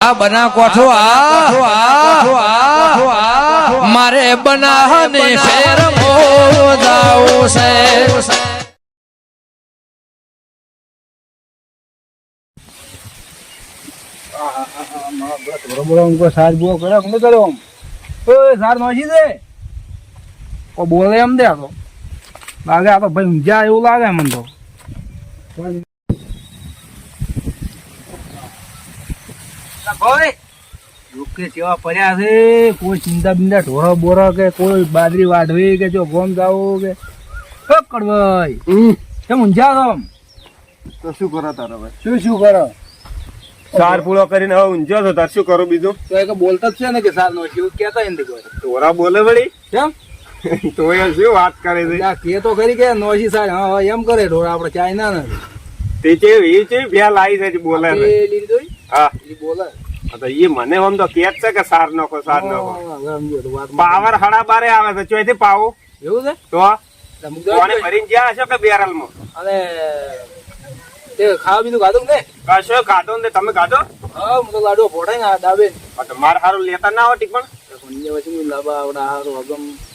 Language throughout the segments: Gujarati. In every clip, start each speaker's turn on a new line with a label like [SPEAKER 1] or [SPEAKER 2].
[SPEAKER 1] આ બના કોઠો મારે બનાને ફેર મોદાવું છે.
[SPEAKER 2] બોલે એમ દે તો લાગે આ તો ભાઈ ઊંઝા એવું લાગે મને તો. કેવા પડ્યા છે, કોઈ ચિંતા બિંદા ઢોરો બોરો કે કોઈ બાજરી વાઢવી કે જો ગોમ જાવું કે ભાઈ કેમ ઊંઝા છો?
[SPEAKER 3] તો શું કરો તારો ભાઈ?
[SPEAKER 2] શું કરો?
[SPEAKER 3] સાર પૂળો કરીને હવે ઊંઝો છો તાર શું કરું બીજું?
[SPEAKER 2] તો એક બોલતા જ છે ને કે સાર નો શું કેતા નથી કોઈ.
[SPEAKER 3] તોરા બોલે વળી
[SPEAKER 2] કેમ
[SPEAKER 3] તો એ શું વાત કરે છે?
[SPEAKER 2] કે તો ખરી કે નોશી સાર હા એમ કરે ઢોરા આપડે ચાઇના નથી
[SPEAKER 3] તે છે ભ્યા લાવી છે બોલે છે. હા
[SPEAKER 2] બોલે
[SPEAKER 3] તો એ મને આમ તો કેત છે કે સાર નાખો સાર નાખો. પાવર 12:30 આવે છે ચોથી પાવું
[SPEAKER 2] એવું છે
[SPEAKER 3] તો કોને ભરીને જ્યાં હશો કે બેરલ માં?
[SPEAKER 2] અને તે ખાવા બીજું ખાધું ને?
[SPEAKER 3] કશો ખાધો ને તમે ખાધો?
[SPEAKER 2] હા હું તો લાડવો ફોડાય ને દાબે
[SPEAKER 3] મારે સારું લેતા ના હોય ટીપણ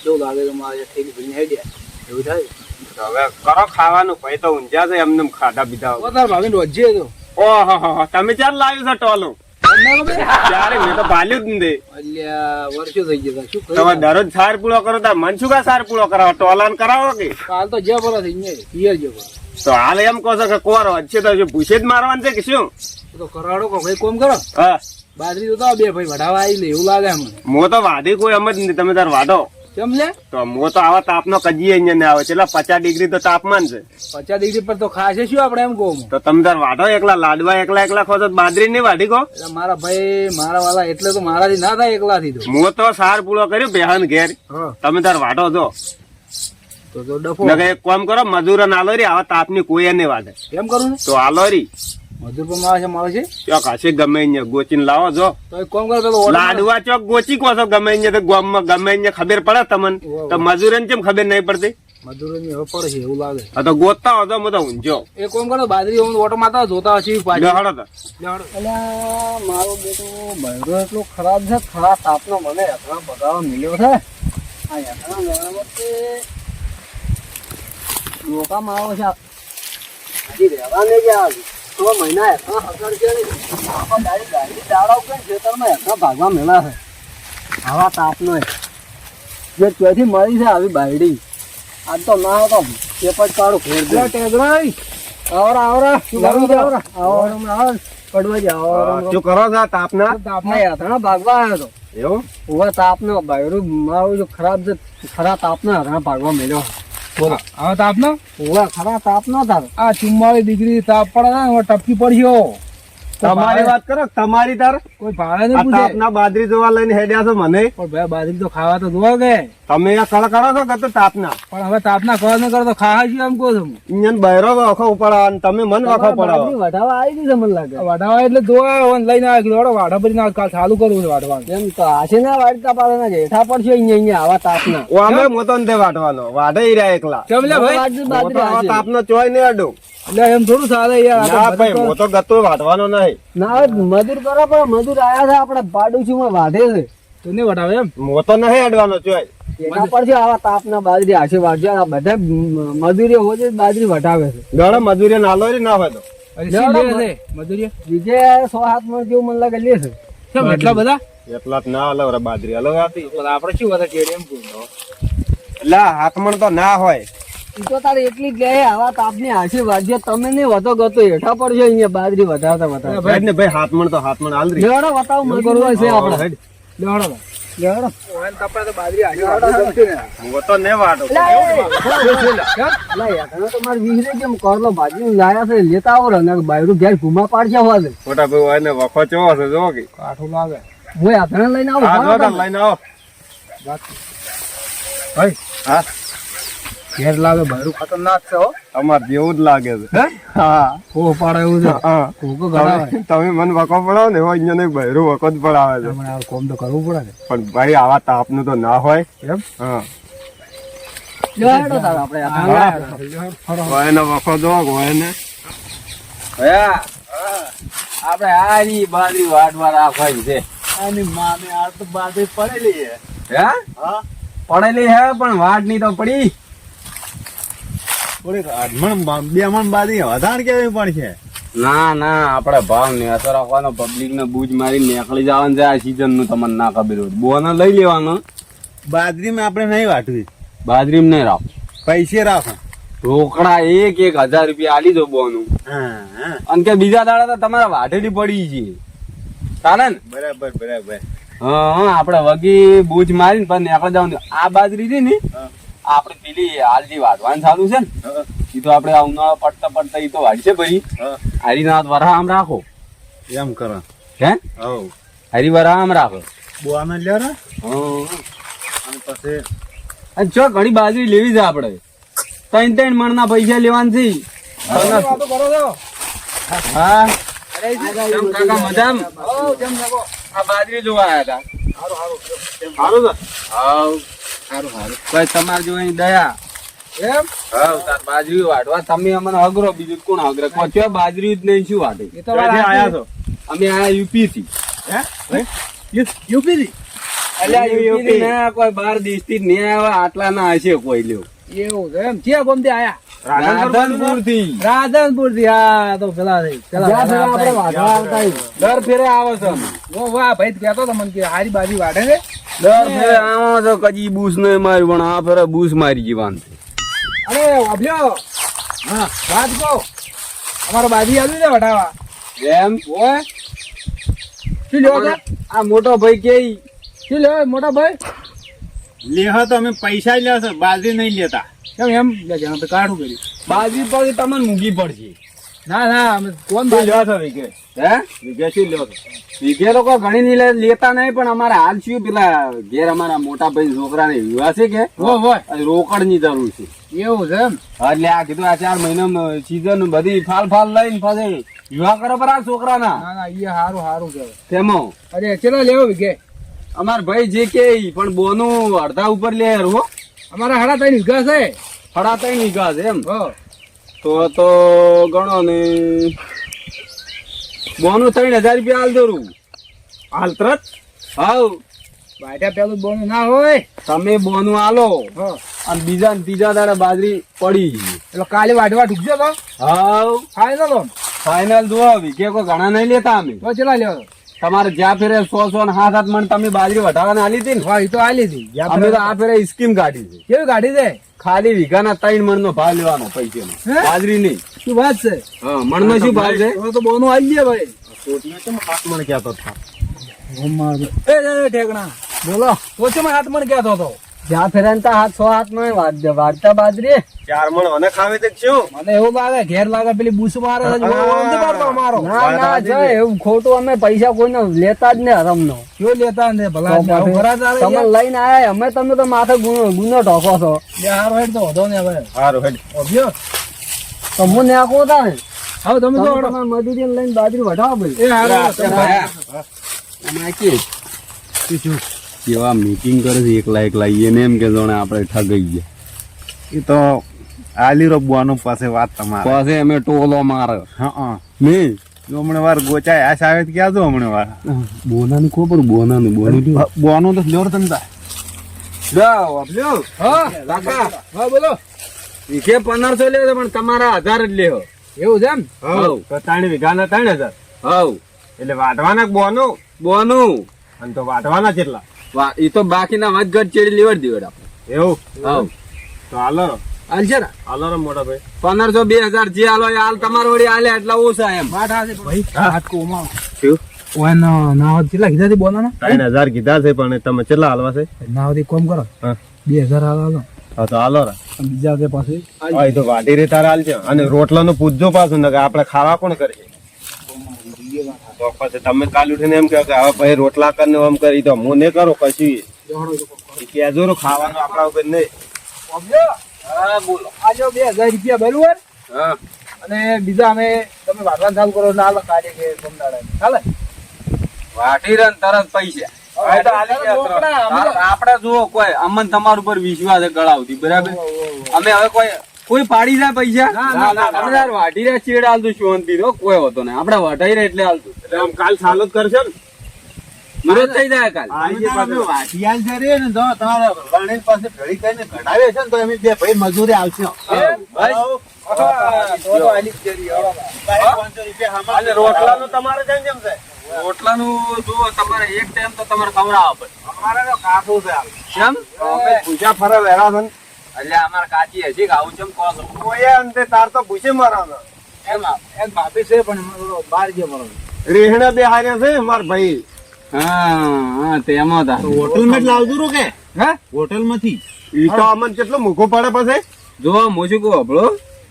[SPEAKER 2] કેવું લાગે કે મારે થેલી ભરીને હેડ્યા એવું થાય.
[SPEAKER 3] તો હવે કરો ખાવાનું ભાઈ તો ઊંઝા છે એમને ખાધા પીધા.
[SPEAKER 2] તાર ભાભી રોજે તો
[SPEAKER 3] ઓહો તમે ચાર લાવ્યું છે ટોલું? ત્યારે મેં તો પાલ્યું જ નથી.
[SPEAKER 2] વર્ષો થઈ ગયા શું
[SPEAKER 3] તમે દરરોજ સાર પૂળો કરો તો મન શું કા સાર પૂળો કરાવો? ટોલાન કરાવો કે
[SPEAKER 2] હાલ તો જે ભરો થઈ પિયર જે ભરો
[SPEAKER 3] તો હાલ એમ કહો છો કે કોર વચ્ચે તો પૂછે જ મારવાનું છે કે શું?
[SPEAKER 2] તો કરાડો કો ભાઈ કોમ કરો.
[SPEAKER 3] હા
[SPEAKER 2] બાજરી તો બે ભાઈ વઢાવા આવી લે એવું લાગે મને.
[SPEAKER 3] મો તો વાધી કોઈ એમ જ નથી. તમે તાર વાઢો
[SPEAKER 2] કેમ લે?
[SPEAKER 3] તો મો તો આવા તાપનો કજી અહીંયા ને આવે છે એટલે 50 ડિગ્રી તો તાપમાન છે.
[SPEAKER 2] 50 ડિગ્રી પર તો ખાશે શું આપડે એમ કહું.
[SPEAKER 3] તો તમે તાર વાઢો એકલા લાડવા એકલા ખો તો બાજરી નહીં વાઢી કહો?
[SPEAKER 2] એટલે મારા ભાઈ મારા વાલા એટલે તો મારાથી ના થાય એકલાથી તો.
[SPEAKER 3] મો તો સાર પૂળો કર્યો બેહન ઘેર. તમે તાર વાઢો જો
[SPEAKER 2] તો ડફો
[SPEAKER 3] એક કામ કરો મજૂરો નાલો રી આવા તાપની કોઈ નહીં વાઢે.
[SPEAKER 2] કેમ કરું ને
[SPEAKER 3] તો આલો રી
[SPEAKER 2] મજૂર પણ મળે છે
[SPEAKER 3] ચોક હશે ગમે અહીંયા ગોચીને લાવો જો.
[SPEAKER 2] તો એક કામ કરો પેલો
[SPEAKER 3] લાડવા ચોક ગોચી કહો છો ગમે અહીંયા તો ગામમાં ગમે અહીંયા ખબર પડે તમને તો મજૂરોને કેમ ખબર નહીં પડતી?
[SPEAKER 2] મજૂરોની હવે પડે છે એવું લાગે.
[SPEAKER 3] હા તો ગોતતા હો તો હું તો ઊંઝો
[SPEAKER 2] એક કામ કરો બાજરી ઓટો મારતા જોતા હશે પાછી.
[SPEAKER 3] હળો તો
[SPEAKER 2] મારો બેટો બૈરો એટલો ખરાબ છે, ખરા તાપનો મને એટલા બગાડો મળ્યો છે. આ એટલા મેળામાં તે લોકામાં આવો છે હજી રહેવા નહીં ગયા 6 મહિના એટલા હજાર છે ને ગાડી દાડા ઉપર ખેતરમાં એટલા ભાગવા મેળા છે આવા તાપનો જે ત્યાંથી મળી છે આવી બાયડી આજ તો ના હતો પેપર કાઢું ફેર ટેગરાઈ આવરા આવરા પડવા જાવ
[SPEAKER 3] શું કરો છો તાપના?
[SPEAKER 2] તાપના યાત્રા ભાગવા આવ્યો હતો
[SPEAKER 3] એવું
[SPEAKER 2] ઉભા તાપનો બાયરું મારું જો ખરાબ છે ખરા તાપના યાત્રા ભાગવા મળ્યો. બોલો આવા તાપનો ઉભા ખરા તાપનો થાય. આ 44 ડિગ્રી તાપ પડે ને ટપકી પડ્યો.
[SPEAKER 3] તમારી વાત કરો તમારી તાર
[SPEAKER 2] કોઈ ભાડે નહીં પૂછે.
[SPEAKER 3] તાપના બાજરી જોવા લઈને હેડ્યા છો મને?
[SPEAKER 2] પણ ભાઈ બાજરી તો ખાવા તો જોવા કે
[SPEAKER 3] તમે કળ કરો છો કે તાપના?
[SPEAKER 2] પણ હવે તાપના ખવા ન કરો તો ખાવા છું એમ કહું છું.
[SPEAKER 3] ઇન્જન બહેરો વખો ઉપડાવો તમે મન વખો પડાવો.
[SPEAKER 2] વઢાવા આવી ગઈ છે મને લાગે. વઢાવા એટલે જોવા લઈને આવી ગયો વાઢા ભરી ના કાલ ચાલુ કરવું છે વાઢવાનું. એમ તો આશે ના વાઢતા પાડે ના જેઠા પડશે અહીંયા આવા તાપના.
[SPEAKER 3] ઓ અમે મોતો ને વાટવાનો વાઢે રહ્યા એકલા.
[SPEAKER 2] કેમ લે ભાઈ
[SPEAKER 3] આવા તાપનો ચોય નહીં અડું.
[SPEAKER 2] એટલે એમ થોડું ચાલે યાર.
[SPEAKER 3] ના ભાઈ મોતો ગતો વાઢવાનો નહીં.
[SPEAKER 2] ના મજૂર કરો પણ મજૂર આયા છે આપડે પાડું છું વાઢે છે તો નહીં વઢાવે એમ.
[SPEAKER 3] મોતો નહીં અડવાનો ચોય.
[SPEAKER 2] એના પર છે આવા તાપના બાજરી આશે વાઢજો. બધા મજૂરી હોય બાજરી વઢાવે છે.
[SPEAKER 3] ઘણા મજૂરી નાલો ના હોય તો
[SPEAKER 2] મજૂરી બીજે 100-7 મણ જેવું મને લાગે લે છે. એટલા બધા
[SPEAKER 3] એટલા ના હલો બાજરી હલો આપડે
[SPEAKER 2] શું બધા એમ
[SPEAKER 3] એટલે હાથમણ તો ના હોય.
[SPEAKER 2] તો તારે એટલી જ લે આવા તાપની આશે વાઢજો. તમે નહીં વધો ગતો હેઠા પડશે અહીંયા બાજરી વધારતા
[SPEAKER 3] ભાઈ હાથમણ તો હાથમણ હાલ રહી.
[SPEAKER 2] લેવડો બતાવ મજૂર છે આપડે. લેવડો લેવડો તો બાજરી આશે
[SPEAKER 3] મોતો ને વાટો
[SPEAKER 2] તમારે વિહરે કેમ કરલો ભાજી લાયા છે લેતા આવો ને બાયરું ઘેર ઘુમા પાડશે વાલે
[SPEAKER 3] મોટા ભાઈ એને વખો ચો હશે જો કે
[SPEAKER 2] કાઠું લાગે. હું આધણા લઈને આવું
[SPEAKER 3] લઈને આવો
[SPEAKER 2] ભાઈ. હા ઘેર લાગે બાયરું ખતરનાક છે હો.
[SPEAKER 3] અમાર જેવું જ લાગે છે. હા
[SPEAKER 2] ખો પાડે એવું છે.
[SPEAKER 3] તમે મને વખો પડાવો ને એવો અહીંયા બહેરું વખો જ પડાવે છે.
[SPEAKER 2] કોમ તો કરવું પડે ને.
[SPEAKER 3] પણ ભાઈ આવા તાપનું તો ના હોય એમ. હા એનો વખો જો એને
[SPEAKER 4] આપણે હારી બાજરી વાટવા રાખવાની છે.
[SPEAKER 2] આની માને આ તો બાજરી પડેલી છે.
[SPEAKER 4] હે
[SPEAKER 2] હા
[SPEAKER 4] પડેલી હે પણ વાટ ની તો પડી.
[SPEAKER 2] થોડીક અઢમણ બે મણ બાજરી વધારે કેવી પડશે.
[SPEAKER 4] ના ના આપડે ભાવ ને અસર રાખવાનો, પબ્લિક ને બૂજ મારી નીકળી જવાનું છે. આ સીઝન નું તમને ના ખબર હોય બોનો લઈ લેવાનો.
[SPEAKER 2] બાજરીમાં આપણે નહીં વાટવી,
[SPEAKER 4] બાજરી નહીં રાખો,
[SPEAKER 2] પૈસે રાખો.
[SPEAKER 4] રોકડા 1,000 રૂપિયા આલી દો બોનું.
[SPEAKER 2] હા
[SPEAKER 4] અને કે બીજા દાડા તો તમારે વાઢેલી પડી છે. ચાલે ને?
[SPEAKER 2] બરાબર બરાબર.
[SPEAKER 4] હા આપડે વગી બૂજ મારીને પણ નીકળી જવાનું. આ બાજરી છે ને આપડે પેલી હાલ જે વાઢવાનું ચાલુ છે ને એ તો આપડે આ ઉનાળા પડતા પડતા એ તો વાઢશે ભાઈ. હારી ના વરહા આમ રાખો.
[SPEAKER 2] એમ કરો.
[SPEAKER 4] હે
[SPEAKER 2] હવ
[SPEAKER 4] હારી વરહા આમ રાખો.
[SPEAKER 2] બોઆને લ્યો ને.
[SPEAKER 4] હા
[SPEAKER 2] અને પછી
[SPEAKER 4] અને ચો ઘણી બાજરી લેવી છે આપડે. 3 મણ ના પૈસા લેવાના છે. હા કેમ કાકા મજામ? આ બાજરી જોવા આયા હતા.
[SPEAKER 2] સારું છે.
[SPEAKER 4] હાવ ભાઈ તમારે જો અહીં દયા.
[SPEAKER 2] એમ
[SPEAKER 4] હાવ તાર બાજરી વાઢવા તમે અમને અઘરો, બીજું કોણ અઘરે? કોચો બાજરી જ નહીં, શું વાઢે?
[SPEAKER 2] ક્યાંથી આયા છો?
[SPEAKER 4] અમે આયા યુપી થી.
[SPEAKER 2] યુપી થી?
[SPEAKER 4] અલ્યા યુપી ના કોઈ 12 દેશ થી નહીં આવ્યા, આટલા ના હશે કોઈ લ્યો.
[SPEAKER 2] એવું છે એમ. ક્યાં ગમતી આયા?
[SPEAKER 4] રાધનપુર થી.
[SPEAKER 2] રાધનપુર થી. હા તો પેલા આપણે વાઢવા આવતા.
[SPEAKER 4] દર ફેરે આવો છો અમે.
[SPEAKER 2] વાહ ભાઈ કહેતો તો મને કે હારી બાજી વાઢે છે.
[SPEAKER 4] દર ફેરે આવો છો, કદી બૂસ નહીં માર્યું પણ આ ફેરે બૂસ મારી જીવાનું.
[SPEAKER 2] અરે અભ્યો હા વાત કહો, અમારો બાજી આવ્યું છે વઢાવા.
[SPEAKER 4] એમ
[SPEAKER 2] ઓય શું લેવો છે?
[SPEAKER 4] આ મોટો ભાઈ કે
[SPEAKER 2] શું લેવો મોટા ભાઈ?
[SPEAKER 3] લેહો તો અમે પૈસા જ લેશો, બાજરી નહીં લેતા.
[SPEAKER 2] કેમ એમ જાણ તો કાઢું કર્યું.
[SPEAKER 4] બાજી પર તમને મૂકી પડશે.
[SPEAKER 2] ના ના અમે કોણ
[SPEAKER 4] શું લ્યો છો વીઘે? હે વીઘે શું લ્યો છો? વીઘે લોકો ઘણી નહીં લેતા નહીં, પણ અમારે હાલ શું પેલા ઘેર અમારા મોટા ભાઈ છોકરા ને વિવાહ છે કે રોકડ ની જરૂર છે.
[SPEAKER 2] એવું છે એમ?
[SPEAKER 4] એટલે આ કીધું આ 4 મહિના સીઝન બધી ફાલ લઈને પછી વિવાહ કરો પર આ છોકરાના.
[SPEAKER 2] ના ના એ સારું સારું કહેવાય.
[SPEAKER 4] તેમાં
[SPEAKER 2] અરે ચલો લેવો વીઘે.
[SPEAKER 4] અમાર ભાઈ જે કે પણ બોનું અડધા ઉપર લે હો.
[SPEAKER 2] અમારા 3.5 વીઘા છે.
[SPEAKER 4] 3.5 વીઘા છે એમ?
[SPEAKER 2] હો
[SPEAKER 4] તો ગણો ને બોનું 3,000 રૂપિયા હાલ દોરું.
[SPEAKER 3] હાલ તરત
[SPEAKER 4] હાવ
[SPEAKER 2] બાટા પેલું બોનું ના હોય.
[SPEAKER 4] તમે બોનું આલો
[SPEAKER 2] હો
[SPEAKER 4] અને બીજા ને ત્રીજા દાડે બાજરી પડી.
[SPEAKER 2] એટલે કાલે વાઢવા ઢૂકજો તો
[SPEAKER 4] હાવ
[SPEAKER 2] ફાઈનલ
[SPEAKER 4] ફાઈનલ જો વીઘે કોઈ ઘણા નહીં લેતા અમે.
[SPEAKER 2] તો ચલા લેવો.
[SPEAKER 4] તમારે જ્યાં ફેરે 100 ને 7 મણ તમે બાજરી વઢાવાને આલી હતી ને,
[SPEAKER 2] હા એ તો આલી હતી.
[SPEAKER 4] અમે તો આ ફેરે સ્કીમ કાઢી છે.
[SPEAKER 2] કેવી ગાડી છે?
[SPEAKER 4] ખાલી વીઘાના 3 મણ નો ભાવ લેવાનો પૈસાનો,
[SPEAKER 2] હે?
[SPEAKER 4] બાજરી નહીં.
[SPEAKER 2] શું વાત છે?
[SPEAKER 4] હા મણ નો શું ભાવ છે?
[SPEAKER 2] તો બોનું આવી ગયા ભાઈ.
[SPEAKER 3] મને કહેતો હતો.
[SPEAKER 2] એ ઠેકણા બોલો. પોચમાં 7 મણ કહેતો હતો.
[SPEAKER 4] જ્યાં ફેરે 7 મણ વાઢતા બાજરી
[SPEAKER 3] 4 મણ મને ખાવે તો શું?
[SPEAKER 2] મને એવું લાગે ઘેર લાગે પેલી બૂસ મારે છે. નથી પાડતો અમારો.
[SPEAKER 4] ના જો એવું ખોટું અમે પૈસા કોઈને લેતા જ ને હરમનો.
[SPEAKER 2] શું લેતા ને ભલા આવું ખરા તારે
[SPEAKER 4] તમે
[SPEAKER 2] યાર?
[SPEAKER 4] લઈને આયા અમે, તમે તો માથે ગુનો ઢોકો છો.
[SPEAKER 2] બે હારો હેડ તો વધો ને હવે.
[SPEAKER 3] સારું હેડ.
[SPEAKER 2] અભ્યો
[SPEAKER 4] તો હું નાખો હતા ને
[SPEAKER 2] હવે તમે તો હળો.
[SPEAKER 4] તમારે મજૂરી લઈને બાજરી વઢાવો ભાઈ.
[SPEAKER 2] એ હારો
[SPEAKER 4] કેવા મીટિંગ કરે છે એકલા એને એમ કે જાણે આપણે ઠગાઈ ગયા.
[SPEAKER 3] એ તો આલી રો બુઆનો પાસે વાત તમારે.
[SPEAKER 4] પછી અમે ટોલો મારે
[SPEAKER 3] હા
[SPEAKER 4] નહીં
[SPEAKER 3] હમણાં વાર ગોચાય આ સાવે ક્યાં જો હમણાં વાર
[SPEAKER 4] બોનાનું ખબર બોનું
[SPEAKER 3] બુઆનું તો લ્યો તમે તા.
[SPEAKER 2] હા હા બોલો.
[SPEAKER 4] વીઘે 1500 લે છે પણ તમારા 1000 જ લેવો.
[SPEAKER 2] એવું છે એમ?
[SPEAKER 4] હવ
[SPEAKER 3] તો 3 વીઘાના 3000.
[SPEAKER 4] હવ
[SPEAKER 3] એટલે વાઢવાના બોનું
[SPEAKER 4] બોનું
[SPEAKER 3] અને તો વાઢવાના કેટલા?
[SPEAKER 4] એ તો બાકીના વધ ઘટ ચેડી લેવડ દેવડ આપણે.
[SPEAKER 3] એવું
[SPEAKER 4] હવ
[SPEAKER 3] તો હાલો
[SPEAKER 4] હાલ છે ને
[SPEAKER 3] હાલો રે મોટા ભાઈ.
[SPEAKER 4] 1500 2000 જે હાલો એ હાલ તમારે વળી હાલે એટલા ઓછા એમ.
[SPEAKER 2] વાત હાથે ભાઈ હાથ કો માં.
[SPEAKER 3] શું?
[SPEAKER 2] ઓય ના હોત કેટલા કીધા થી બોલાના?
[SPEAKER 3] 3000 કીધા છે પણ તમે કેટલા હાલવા છે?
[SPEAKER 2] ના હોત કોમ કરો.
[SPEAKER 3] હા
[SPEAKER 2] 2000 હાલો.
[SPEAKER 3] હા તો હાલો રે.
[SPEAKER 2] બીજા કે પાસે
[SPEAKER 3] હા એ તો વાઢી રે તારે હાલ છે અને રોટલાનું પૂછજો પાછું ને કે આપણે ખાવા કોણ કરશે? તો પછી તમે કાલ ઉઠીને એમ કહો કે હવે પછી રોટલા કરીને આમ કરી તો હું નહીં કરું કશું. કેજો રો ખાવાનું આપણા ઉપર નહીં.
[SPEAKER 4] હા બોલો.
[SPEAKER 2] આજો 2000 રૂપિયા બરોબર.
[SPEAKER 4] હા
[SPEAKER 2] અને બીજા અમે તમે વાટવાનું ચાલુ કરો એટલે હાલો કાઢે કે ગમદાડે ચાલે.
[SPEAKER 4] વાટી રન તરત પૈસા
[SPEAKER 2] હવે તો હાલી ગયા તરત.
[SPEAKER 4] આપડે જુઓ કોઈ અમન તમારા ઉપર વિશ્વાસ છે ગળાવતી બરાબર. અમે હવે કોઈ કોઈ પાડી જાય પૈસા
[SPEAKER 2] ના, ના, ના,
[SPEAKER 4] આપણે યાર વાઢી રહ્યા ચેડ હાલતું શાંતિ નો કોઈ હોતો નહીં આપણે વઢાઈ રહ્યા એટલે હાલતું
[SPEAKER 3] એટલે આમ કાલ ચાલુ જ કરશે ને
[SPEAKER 4] વિરોધ થઈ જાય કાલ
[SPEAKER 5] વાટિયાલ છે રે ને જો તમારા ગણેશ પાસે ભેળી કરીને કઢાવે છે ને તો અમે બે ભાઈ મજૂરી આવશે
[SPEAKER 3] અને રોટલાનું તમારે જેમ છે
[SPEAKER 4] રોટલાનું જુઓ તમારે એક ટાઈમ તો તમારે ખવડાવવા પડે
[SPEAKER 5] અમારે તો કાઠું છે
[SPEAKER 4] કેમ
[SPEAKER 3] પૂછા ફરા વેરા છે ને.
[SPEAKER 4] એટલે અમારે કાચી હજી કે આવું ચમ કહો છો
[SPEAKER 3] કોઈ અંતે તાર તો પૂછે મારા
[SPEAKER 5] એક ભાભી છે પણ એમાં બહાર ગયો મારો
[SPEAKER 3] રેહણા બે હાર્યા છે માર ભાઈ
[SPEAKER 4] હા તેમાં હતા
[SPEAKER 5] હોટલ માં જ લાવજો રો કે
[SPEAKER 4] હે
[SPEAKER 5] હોટલ માંથી
[SPEAKER 3] ઈ તો અમને કેટલું મૂકવું પડે પછી
[SPEAKER 4] જો મોસી કહો આપણો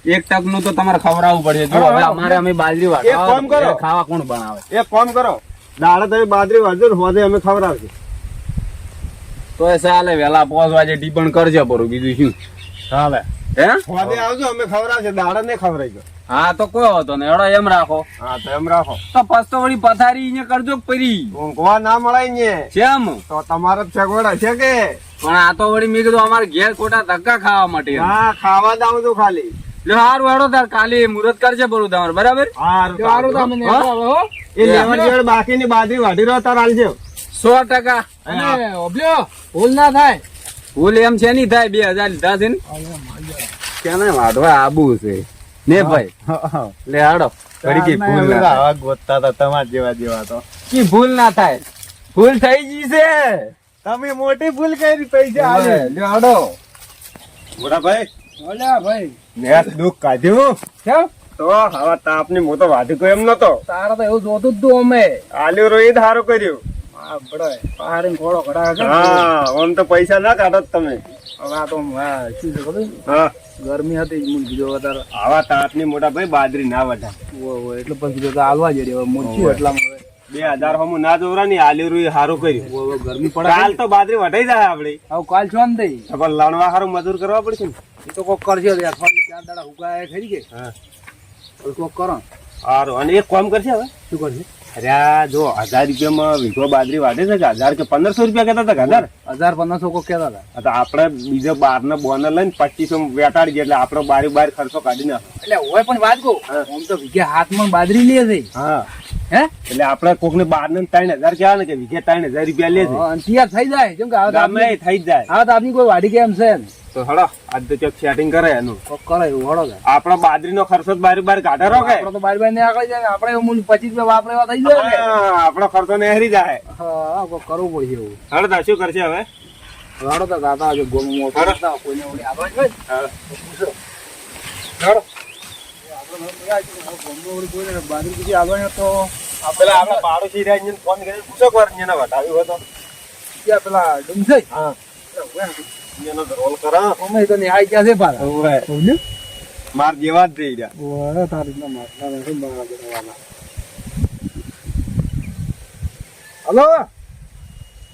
[SPEAKER 4] એક ટક નું તો તમારે ખવડાવવું પડશે જો હવે અમારે અમે બાજરી
[SPEAKER 3] એક કામ કરો.
[SPEAKER 4] વાળવા ખાવા કોણ બનાવે
[SPEAKER 3] એક કામ કરો દાડા તમે બાજરી વાજો ને હોદે અમે ખવડાવશું
[SPEAKER 4] તો એ ચાલે વેલા 5 વાગે ટીપણ કરજો પરો બીજું શું
[SPEAKER 3] ચાલે
[SPEAKER 4] હે
[SPEAKER 3] હોદે આવજો અમે ખવડાવશે દાડા ને ખવડાવી દો
[SPEAKER 4] હા તો કોઈ હતો ને એડો એમ રાખો
[SPEAKER 3] હા તો એમ રાખો
[SPEAKER 4] તો પસ્તો વળી પથારી અહીંયા કરજો કે પરી
[SPEAKER 3] ઊંઘવા ના મળે ને
[SPEAKER 4] કેમ
[SPEAKER 3] તો તમારે જ સગવડ હશે કે
[SPEAKER 4] પણ આ તો વળી મેં કીધું અમારે ઘેર ખોટા ધક્કા ખાવા માટે
[SPEAKER 3] હા ખાવા જ આવું છું ખાલી
[SPEAKER 4] લે હારું હેડો તાર કાલે મુહૂર્ત કરજે પરું તમારે બરાબર
[SPEAKER 3] હારું
[SPEAKER 4] હા?
[SPEAKER 3] એ લેવડ જેવડ બાકીની બાજરી વાઢી રહ્યો તાર હાલશે
[SPEAKER 4] 100%
[SPEAKER 2] અને ઓબ્લ્યો ભૂલ ના થાય
[SPEAKER 4] ભૂલ એમ છે નહીં થાય 2000 લીધા છે ને કેને વાઢવા આબુ છે ને ભાઈ લે હાડો કરી કે ભૂલ ના થાય.
[SPEAKER 5] આવા ગોતતા હતા તમારા જેવા જેવા તો
[SPEAKER 4] કી ભૂલ ના થાય ભૂલ થઈ ગઈ છે
[SPEAKER 5] તમે મોટી ભૂલ કરી પૈસા
[SPEAKER 4] લે હાડો
[SPEAKER 3] મોટા ભાઈ
[SPEAKER 2] ઓલ્યા ભાઈ
[SPEAKER 3] નેસ દુઃખ કાઢ્યું
[SPEAKER 2] કેમ
[SPEAKER 3] તો હવે તાપની મોટો વાઢી કોઈ એમ નતો
[SPEAKER 2] તારા તો એવું જોતું જ તું અમે
[SPEAKER 3] આલ્યો રોહિત સારું કર્યું
[SPEAKER 2] આ બડાય પહાડી ઘોડો કઢાવે છે
[SPEAKER 3] હા આમ તો પૈસા ના કાઢો તમે
[SPEAKER 2] હવે આ તો હા, શું છે ખબર
[SPEAKER 3] હા
[SPEAKER 2] ગરમી હતી મને કીધું વધારે
[SPEAKER 3] આવા તાપની મોટા ભાઈ બાજરી ના વઢા
[SPEAKER 2] એટલે પછી કીધું કે હાલવા જડી હવે મોચ્યું એટલામાં હવે
[SPEAKER 3] 2000 હમું ના જોરા ની આલ્યો રોહિત સારું કર્યું
[SPEAKER 2] હવે ગરમી પડે
[SPEAKER 3] કાલ તો બાજરી વઢાઈ જાય આપડે
[SPEAKER 2] હવે કાલ છો ને થઈ
[SPEAKER 3] પણ લણવા સારું મજૂર કરવા પડશે ને
[SPEAKER 2] એ તો કોક કરશે યાર થોડી 4 દાડા હુકાય ખરી કે
[SPEAKER 3] હા
[SPEAKER 2] હવે કોક કરો
[SPEAKER 3] સારું અને એક કામ કરશે હવે
[SPEAKER 2] શું કરશે
[SPEAKER 3] અરે આ જો 1000 રૂપિયામાં વીઘો બાજરી વાઢે છે કે 1000 કે 1500 રૂપિયા કહેતા હતા કે 1000
[SPEAKER 2] 1500 કોક કહેતા હતા
[SPEAKER 3] તો આપણે બીજો 12 ને બોનર લઈને 2500 વેટાડી એટલે આપણો બારી ખર્ચો કાઢી નાખો
[SPEAKER 2] એટલે હોય પણ વાત કહું આમ તો વીઘે હાથમાં બાજરી લે છે
[SPEAKER 3] હા
[SPEAKER 2] હે
[SPEAKER 3] એટલે આપણે કોક ને 12 ને 3000 કહેવા ને કે વીઘે 3000 રૂપિયા લે છે
[SPEAKER 2] અને તૈયાર થઈ જાય કેમ કે હવે તો
[SPEAKER 3] ગામે
[SPEAKER 2] આપની-
[SPEAKER 3] થઈ જ જાય
[SPEAKER 2] હવે તો આપની કોઈ વાડી કેમ છે ને
[SPEAKER 3] તો હળો આજ તો ચોક સેટિંગ કરે એનું
[SPEAKER 2] કોક કરે એવું હળો જાય
[SPEAKER 3] આપણો બાજરીનો ખર્ચો બારી કાઢે રો કે
[SPEAKER 2] આપણે તો બારી ને આગળ જાય ને આપણે મૂલ 25 રૂપિયા વાપરે એવા થઈ જાય ને
[SPEAKER 3] હા, આપણો ખર્ચો નેહરી જાય
[SPEAKER 2] હા કોક કરવું પડશે એવું
[SPEAKER 3] હળો તો શું કરશે હવે
[SPEAKER 2] હળો તો દાદા આજે ગોળમાં
[SPEAKER 3] હળો.
[SPEAKER 2] મોટો કોઈને ઓલી આગળ હોય
[SPEAKER 3] હા.
[SPEAKER 2] હળો આપણે મજા આવી કે ગોળમાં ઓલી કોઈને બારી બીજી આગળ હોય તો
[SPEAKER 3] પેલા આપણે પાડોશી રહ્યા છે ને ફોન કરીને પૂછો કે વાર એને વટાવ્યું હોય તો
[SPEAKER 2] ત્યાં પેલા ડુમસે
[SPEAKER 3] હા એનો તો રોલ કરા
[SPEAKER 2] અમે તો નિહાય ક્યાં છે પાછા
[SPEAKER 3] ઓવે
[SPEAKER 2] સમજ્યું
[SPEAKER 3] માર જેવા જ થઈ ગયા
[SPEAKER 2] ઓરે તારી ના મારલા નથી બનાવવાના હલો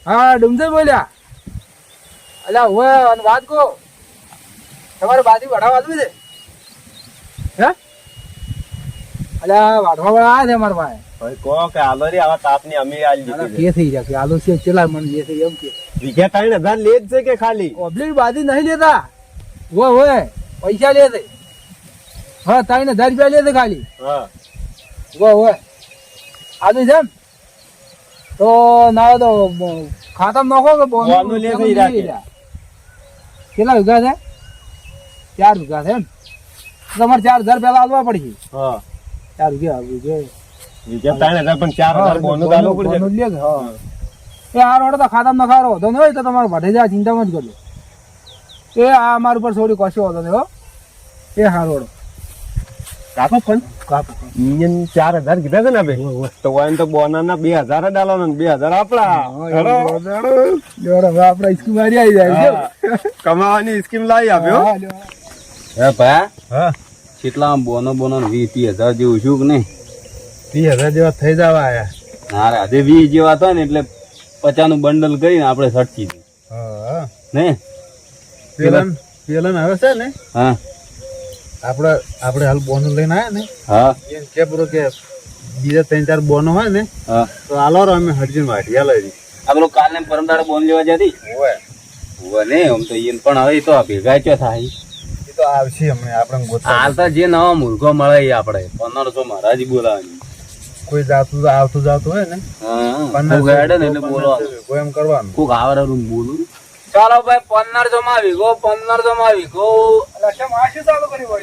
[SPEAKER 2] હા ડુમસે બોલ્યા અલ્યા હવે અને વાત કહો તમારે બાજરી વાઢવા વાળવી છે હે અલ્યા વાઢવા વાળા આવ્યા છે અમારા પાસે
[SPEAKER 3] ભાઈ કહો કે આલો રે આવા તાપની અમે આલી દીધી
[SPEAKER 2] કે થઈ જશે આલુ છે ચેલા મન જે છે એમ કે
[SPEAKER 3] વીઘે 3000 લે જ છે કે ખાલી
[SPEAKER 2] ઓબ્લિક બાજરી નહીં લેતા હોય પૈસા લે છે હા 3000 રૂપિયા લે છે ખાલી
[SPEAKER 3] હા
[SPEAKER 2] હોય આલુ છે એમ? તો ના તો ખાતામાં નાખો કે
[SPEAKER 3] બોનું લે છે ઈ રાખે.
[SPEAKER 2] કેટલા વીઘા છે 4 વીઘા છે એમ તમારે 4000 પેલા આલવા પડશે
[SPEAKER 3] હા
[SPEAKER 2] 4 વીઘા વીઘે
[SPEAKER 3] વીઘે 3000 પણ 4000 બોનું તો આલવું પડશે
[SPEAKER 2] બોનું લે છે, હા. એ હારો હેડો તો ખાતામાં નખારો હતો ને હોય તો તમારે ભટે જાય ચિંતામાં જ કરજો એ આ અમારા ઉપર થોડી કશો હતો ને હો એ હારો હેડો
[SPEAKER 3] કાપો પણ
[SPEAKER 2] કાપો
[SPEAKER 3] ઇન્જિન 4000 કીધા છે ને બે તો વાયન તો બોનર ના 2000 જ આલવાના ને 2000 આપડા હેડો
[SPEAKER 2] હવે આપડે સ્કૂલ મારી આવી જાય છે.
[SPEAKER 3] હા. કમાવાની સ્કીમ લાવી આપ્યો
[SPEAKER 2] હા, લ્યો.
[SPEAKER 4] હે ભાઈ
[SPEAKER 3] હા
[SPEAKER 4] કેટલા બોનો 20,000 જેવું છું કે નહીં
[SPEAKER 5] 30,000 જેવા થઈ જવા આયા
[SPEAKER 4] ના રે આજે 20 જેવા થાય ને એટલે 50 નું બંડલ કરીને આપણે સટકી દઈએ.
[SPEAKER 5] હા
[SPEAKER 4] ને
[SPEAKER 5] પેલન હવે છે ને
[SPEAKER 4] હા
[SPEAKER 5] આપણે હાલ બોનો લઈને આયા ને
[SPEAKER 4] હા
[SPEAKER 5] એમ કે પૂરો કે બીજા 3-4 બોનો હોય ને
[SPEAKER 4] હા
[SPEAKER 5] તો આલો રો અમે હરજીન વાઢી આલો રી
[SPEAKER 4] આ પેલો કાલે પરમદાડે બોન લેવા જતી
[SPEAKER 5] ઓય
[SPEAKER 4] ને આમ તો ઈન પણ હવે તો ભેગા ચો થાય
[SPEAKER 5] તો આવશે હમણાં આપણે ગોતવા.
[SPEAKER 4] હાલ તો જે નવા મૂર્ખો મળે એ આપણે 1500 મહારાજી બોલાવાની.
[SPEAKER 5] કોઈ આવતું જાતું હોય ને
[SPEAKER 4] હા, કોક હેડે ને એટલે બોલવાનું.
[SPEAKER 5] કોઈ એમ કરવાનું.
[SPEAKER 4] કોક આવવાનું બોલું. ચાલો ભાઈ 1500 માં વીઘો 1500 માં વીઘો.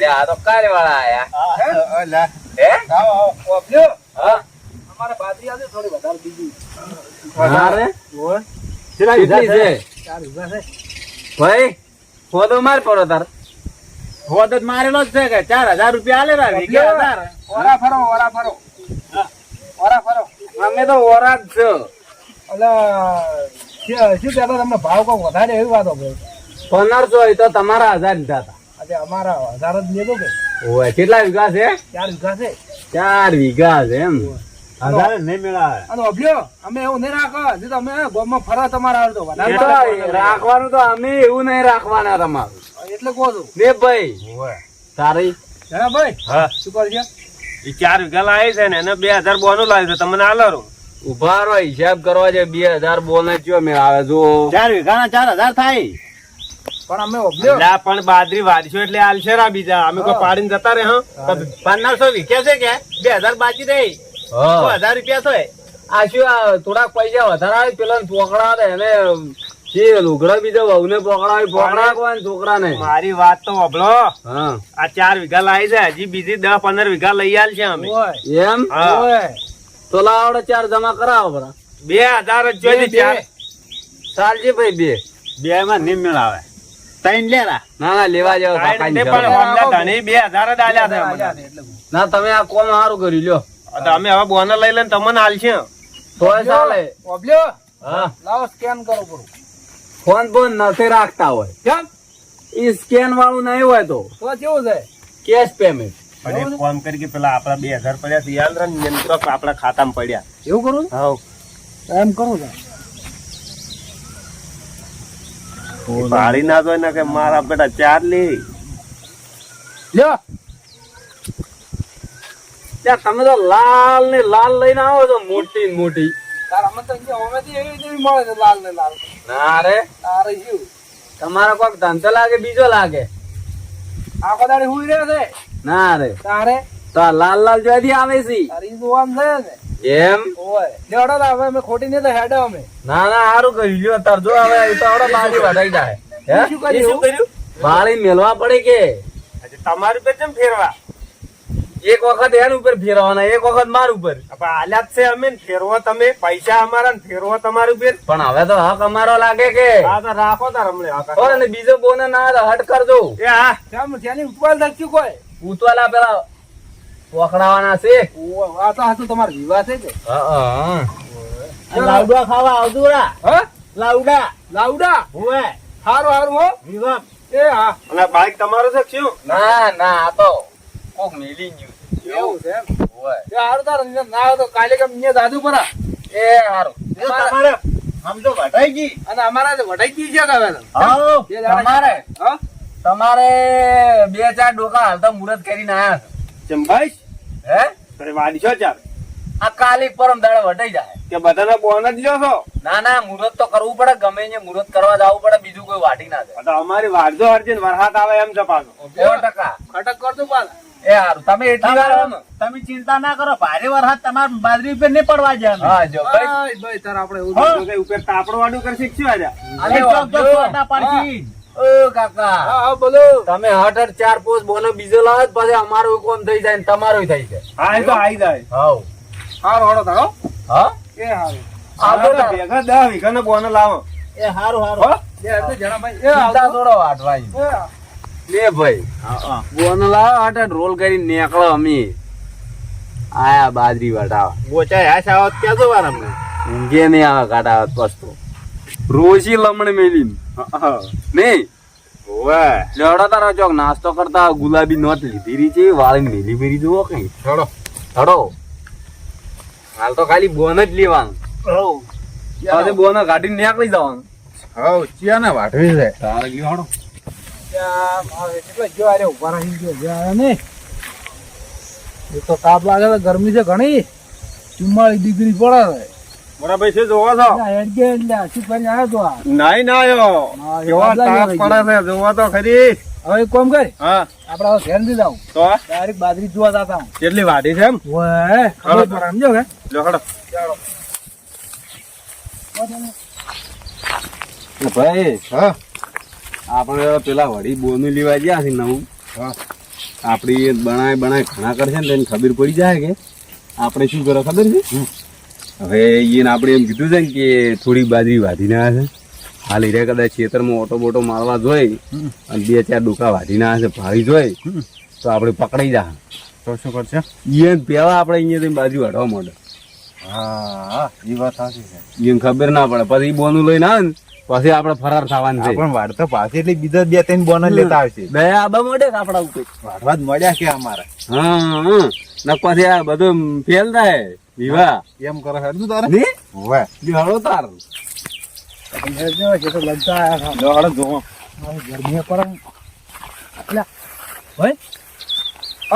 [SPEAKER 4] લે, આ તો કાલે વાળા આયા. હે? હા?
[SPEAKER 2] અમારે બાજરી આવશે થોડી વધારે બીજી
[SPEAKER 4] વધારે?
[SPEAKER 5] કેટલા
[SPEAKER 4] કેટલી છે?
[SPEAKER 2] 4 વીઘા છે.
[SPEAKER 4] ભાઈ ફોટો માર પડો તાર.
[SPEAKER 5] હોદ જ મારેલો જ છે કે 4000 રૂપિયા આલે રા વીઘે 1000.
[SPEAKER 2] ઓરા ફરો
[SPEAKER 4] અમે તો ઓરા જ છે.
[SPEAKER 2] એટલે શું કહેતા તમને ભાવ કોઈ વધારે એવી વાતો ભાઈ
[SPEAKER 4] 1500 હોય તો તમારા 1000 લીધા હતા.
[SPEAKER 2] આજે અમારા 1000 જ લેતો કે
[SPEAKER 4] ઓય કેટલા વીઘા છે?
[SPEAKER 2] 4 વીઘા છે
[SPEAKER 4] 4 વીઘા છે એમ.
[SPEAKER 5] 1000 નહીં મેળાવે.
[SPEAKER 2] અને ઓબ્લ્યો અમે એવું નહીં રાખો જે તમે ગામમાં ફરો તમારે આવડતો
[SPEAKER 4] એ
[SPEAKER 2] વધારે
[SPEAKER 4] તો
[SPEAKER 2] વધારે
[SPEAKER 4] રાખવાનું તો અમે એવું નહીં રાખવાના તમારું.
[SPEAKER 2] એટલે કહો છું
[SPEAKER 4] ને ભાઈ તારી
[SPEAKER 2] જરા ભાઈ
[SPEAKER 3] હા
[SPEAKER 2] શું કરશે
[SPEAKER 3] એ 4 વીઘા લાવી છે ને એને 2000 બોનું લાવી છે તમને આલો
[SPEAKER 4] ઉભા રહો હિસાબ કરવા છે 2000 બોનસ જો મેં આવે જો
[SPEAKER 5] 4 વીઘાના 4000 થાય.
[SPEAKER 2] પણ અમે ઓબ્લ્યો
[SPEAKER 3] એટલે પણ બાજરી વાળશો એટલે આલશે રા બીજા અમે કોઈ પાડીને જતા રહે. હા
[SPEAKER 5] 1500 વીઘે છે કે 2000 બાકી રહી.
[SPEAKER 4] હા
[SPEAKER 5] 1000 રૂપિયા થાય.
[SPEAKER 4] આ શું આ થોડાક પૈસા વધારે આવે પેલા પોકડા દે એને જે લુગડા બીજા વહુને પકડા કોઈ છોકરાને.
[SPEAKER 3] મારી વાત તો વભળો.
[SPEAKER 4] હા
[SPEAKER 3] આ 4 વીઘા લાવી છે હજી બીજી 10-15 વીઘા લઈ આલ છે અમે.
[SPEAKER 2] ઓય
[SPEAKER 4] એમ
[SPEAKER 3] હા
[SPEAKER 2] ઓય
[SPEAKER 4] તો લાવડે 4 જમા કરાવો બરા
[SPEAKER 3] 2000 જ જોઈ
[SPEAKER 2] બે.
[SPEAKER 3] 4
[SPEAKER 4] ચાલજે ભાઈ બે.
[SPEAKER 5] બે માં નહીં મેળાવે. 3 લેરા.
[SPEAKER 4] ના ના લેવા જાવ કાકાની
[SPEAKER 3] પણ
[SPEAKER 4] ઘરે.
[SPEAKER 3] અમને ધણી 2000 જ આલ્યા છે અમને.
[SPEAKER 2] એટલે
[SPEAKER 4] ના તમે આ કોમ સારું કર્યું લ્યો
[SPEAKER 3] તો અમે હવે બોનસ લઈ લઈને તમને આલશે.
[SPEAKER 4] તોય ચાલે.
[SPEAKER 2] ઓબ્લ્યો
[SPEAKER 4] હા
[SPEAKER 2] લાવો સ્કેન કરો પૂરું
[SPEAKER 4] ફોન બોન નથી રાખતા હોય
[SPEAKER 2] કેમ
[SPEAKER 4] ઈ સ્કેન વાળું નહીં હોય તો
[SPEAKER 2] તો કેવું છે
[SPEAKER 4] કેશ પેમેન્ટ.
[SPEAKER 3] પણ એક ફોન કરી કે પેલા આપડા 2000 પડ્યા છે યાદ રહે ને તો આપડા ખાતામાં પડ્યા.
[SPEAKER 2] એવું કરું
[SPEAKER 3] હા
[SPEAKER 2] એમ કરું છે
[SPEAKER 3] પાડી ના દો ને કે મારા બેટા 4 લે.
[SPEAKER 2] લ્યો
[SPEAKER 4] ત્યાં તમે તો લાલ ને લાલ લઈને આવો છો મોટી ને મોટી.
[SPEAKER 2] તાર અમે તો અહીંયા હોમેથી એવી જેવી મળે છે લાલ ને લાલ
[SPEAKER 4] ના રે
[SPEAKER 2] તારે શું
[SPEAKER 4] તમારો કોઈક ધંધો લાગે બીજો લાગે.
[SPEAKER 2] આખો દાડી હુઈ રહ્યા છે
[SPEAKER 4] ના રે
[SPEAKER 2] તારે
[SPEAKER 4] તો આ લાલ લાલ જોઈથી આવે છે
[SPEAKER 2] તારી જોવાનું છે ને
[SPEAKER 4] એમ.
[SPEAKER 2] ઓય લેવડો તો હવે અમે ખોટી નહીં તો હેડો અમે
[SPEAKER 4] ના ના સારું કર્યું લ્યો તાર જો હવે એ તો આવડે બાજી વધાઈ જાય. હે?
[SPEAKER 2] શું કર્યું?
[SPEAKER 4] બાળી મેલવા પડે કે
[SPEAKER 3] હજી તમારું પે કેમ ફેરવા?
[SPEAKER 4] એક વખત એના ઉપર ફેરવાના એક વખત માર ઉપર.
[SPEAKER 3] આપણે આલ્યા જ છે અમે ને ફેરવો તમે પૈસા અમારા ને ફેરવો તમારું પે.
[SPEAKER 4] પણ હવે તો હક અમારો લાગે કે
[SPEAKER 3] હા તો રાખો તાર અમને
[SPEAKER 4] ઓર અને બીજો બોને ના તો હટ કરજો.
[SPEAKER 3] એ હા
[SPEAKER 2] કેમ ત્યાંની ઉતવાલ થયું કોઈ
[SPEAKER 4] ઉતવાલા પેલા પકડાવાના છે.
[SPEAKER 2] ઓય આ તો હાથું તમારો વિવાહ છે કે
[SPEAKER 4] હા
[SPEAKER 5] લાવડા ખાવા આવતું રા.
[SPEAKER 2] હા
[SPEAKER 5] લાવડા.
[SPEAKER 2] લાવડા
[SPEAKER 5] હોવે.
[SPEAKER 2] હારું હારું હો
[SPEAKER 5] વિવાહ.
[SPEAKER 2] એ હા
[SPEAKER 3] અને બાઈક તમારું છે કે શું?
[SPEAKER 4] ના ના આ તો કોક મેલી ગયું.
[SPEAKER 2] એવું છે એમ
[SPEAKER 4] ઓય
[SPEAKER 2] એ હારું તાર ના હોય તો કાલે કેમ અહીંયા દાદુ પરા
[SPEAKER 4] એ હારું.
[SPEAKER 5] એ તમારે સમજો વટાઈ ગઈ.
[SPEAKER 2] અને અમારા તો વઢાઈ ગઈ છે કે હવે તો.
[SPEAKER 5] આવો.
[SPEAKER 2] બે દાડા
[SPEAKER 4] તમારે
[SPEAKER 2] હા
[SPEAKER 4] તમારે 2-4 ડોકા હાલતા મુહૂર્ત કરીને આયા છો.
[SPEAKER 3] ચંભાઈ
[SPEAKER 4] હે
[SPEAKER 3] તમે વાડીશો ચાર
[SPEAKER 4] આ કાલી પરમ દાડે વટાઈ જાય.
[SPEAKER 3] કે બધાના બોન જ લ્યો છો?
[SPEAKER 4] ના ના મુહૂર્ત તો કરવું પડે ગમે તે મુહૂર્ત કરવા જવું પડે બીજું કોઈ વાટી ના જાય.
[SPEAKER 3] આ તો અમારી વાડજો હરજીને વરસાદ આવે એમ છે પાછો.
[SPEAKER 4] 100%.
[SPEAKER 2] ખટક કરજો પાછા
[SPEAKER 4] એ હારું તમે એટલી વાર આવો ને.
[SPEAKER 5] તમે ચિંતા ના કરો. ભારે વરસાદ તમારે બાજરી ઉપર નહીં પડવા જાય.
[SPEAKER 4] હા જો ભાઈ
[SPEAKER 2] ભાઈ ભાઈ તાર આપણે એવું
[SPEAKER 5] હા.
[SPEAKER 3] તો કઈ ઉપર તાપડો વાડું કરશે કે શું આજે?
[SPEAKER 4] અરે વાંધો. ઓ કાકા
[SPEAKER 2] હા હા બોલો
[SPEAKER 4] તમે 8-4 પોસ બોનો બીજો લાવો તો પછી અમારું કોમ થઈ જાય ને તમારું થઈ જાય.
[SPEAKER 3] હા એ તો આઈ જાય.
[SPEAKER 4] હાઉ
[SPEAKER 2] હારું હારો તારો
[SPEAKER 4] હા
[SPEAKER 2] એ હારું
[SPEAKER 4] આવજો
[SPEAKER 3] આ તો
[SPEAKER 4] તાર.
[SPEAKER 3] ભેગા 10 વીઘાના બોન લાવો.
[SPEAKER 5] એ હારું હારું.
[SPEAKER 2] બે હાથે જણા ભાઈ એ
[SPEAKER 4] ચિંતા
[SPEAKER 2] આવજો
[SPEAKER 4] થોડો વાટવાની.
[SPEAKER 2] એ હા.
[SPEAKER 4] લે ભાઈ બોનો લાવો 8 રોલ કરીને નીકળો અમે આયા બાજરી વટાવા.
[SPEAKER 5] ગોચા હાશ આવત ક્યાં જો વાર અમને.
[SPEAKER 4] ઊંઘે નહીં આવે કાઢાવત પસ્તો રોજી લમણે મેલી નહીં
[SPEAKER 5] હોવે.
[SPEAKER 4] લડો તારો ચોક નાસ્તો કરતા ગુલાબી નોટ લીધી રહી છે વાળીને મેલી મેરી જુઓ કઈ
[SPEAKER 5] ચડો.
[SPEAKER 4] હડો હાલ તો ખાલી બોન જ લેવાનું પછી બોન કાઢીને નીકળી જવાનું.
[SPEAKER 5] હવ ચિયા ને વાટવી છે.
[SPEAKER 4] તારે ગયો હડો
[SPEAKER 2] ત્યાં મારે કેટલા જો આરે ઉભા રહી ગયો જે આયા ને એ તો તાપ લાગે છે ગરમી છે ઘણી 44 ડિગ્રી પડે છે
[SPEAKER 3] મોરા ભાઈ શું જોવો છો?
[SPEAKER 2] હેડ કે એટલે આછી ફરી આવ્યો તો આ
[SPEAKER 3] નાઈ ના આવ્યો.
[SPEAKER 2] હા, એ
[SPEAKER 3] કેવો
[SPEAKER 2] બાદલા
[SPEAKER 3] તાપ
[SPEAKER 2] જેવા
[SPEAKER 3] પડે છે જોવો તો ખરી.
[SPEAKER 2] હવે એક કામ કર
[SPEAKER 5] હા
[SPEAKER 2] આપડે હવે ઘેર નથી જાવ
[SPEAKER 5] તો
[SPEAKER 2] ડાયરેક્ટ બાજરી જોવા જતા હું
[SPEAKER 5] કેટલી વાઢી છે એમ
[SPEAKER 2] ઓય ખબર પડે સમજો કે
[SPEAKER 5] લો હડો
[SPEAKER 4] ભાઈ
[SPEAKER 5] હા
[SPEAKER 4] આપણે પેલા વડી બોનું લેવા ગયા છે નવું
[SPEAKER 5] હા
[SPEAKER 4] આપડી બનાય ઘણા કરશે ને તેને ખબર પડી જાય કે આપણે શું કરો ખબર છે હવે એને આપણે એમ કીધું છે ને કે થોડી બાજરી વાઢીને આવે છે હાલ હીરે કદાચ ખેતરમાં ઓટો બોટો મારવા જોઈ અને 2-4 ડોકા વાઢીને આવે છે ભાળી જોઈ તો આપણે પકડાઈ જા
[SPEAKER 5] તો શું કરશે
[SPEAKER 4] એને પેલા આપણે અહીંયા બાજરી વાઢવા માંડે
[SPEAKER 5] હા એ વાત સાચી છે
[SPEAKER 4] એને ખબર ના પડે પછી ઈ બોનું લઈને આવે ને પછી આપણે ફરાર થવાનું છે
[SPEAKER 5] પણ વાઢતો પાછી એટલે બીજા 2-3 બોનસ લેતા આવશે
[SPEAKER 4] દયા આબા માંડે કે આપણા ઉપર
[SPEAKER 5] વાઢવા જ મળ્યા કે અમારે
[SPEAKER 4] હા ન પછી આ બધું ફેલ થાય વિવાહ
[SPEAKER 5] એમ કરે હેડું તારે
[SPEAKER 4] ને
[SPEAKER 5] હોવે
[SPEAKER 4] હળો તાર
[SPEAKER 2] છે તો લગતા આયા
[SPEAKER 5] લો હડો જોવો
[SPEAKER 2] ગરમી પર અલ્યા ભાઈ